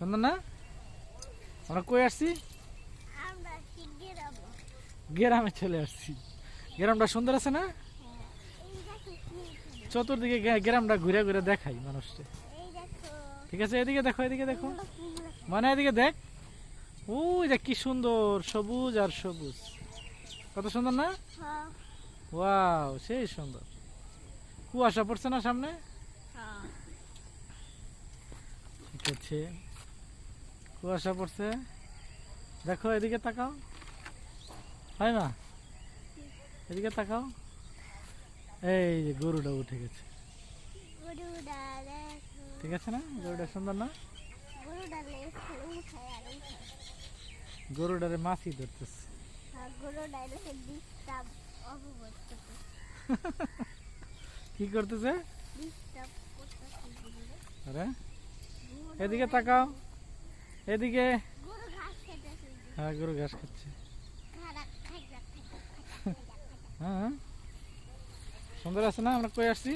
সুন্দর না? আমরা কই আসছি? গ্রামে চলে আসছি। গ্রামটা সুন্দর আছে না? চতুর্দিকে গ্রামটা ঘুরে ঘুরে দেখাই মানুষকে। ঠিক আছে, এদিকে দেখো, এদিকে দেখো, মানে এদিকে দেখ। ওই যে কি সুন্দর সবুজ আর সবুজ, কত সুন্দর না? ওয়াও, সেই সুন্দর। কুয়াশা পড়ছে না সামনে? ঠিক আছে, কুয়াশা পড়ছে। দেখো এদিকে তাকাও, হয় না? এদিকে তাকাও, এই যে গরুটা উঠে গেছে। ঠিক আছে না? গরুটা সুন্দর না? গরুটারে মাছি ধরতেছে। কি করতেছে? আরে এদিকে তাকাও, এদিকে। হ্যাঁ, গরু ঘাস খাচ্ছে। হ্যাঁ, সুন্দর আছে না? আমরা কই আসছি?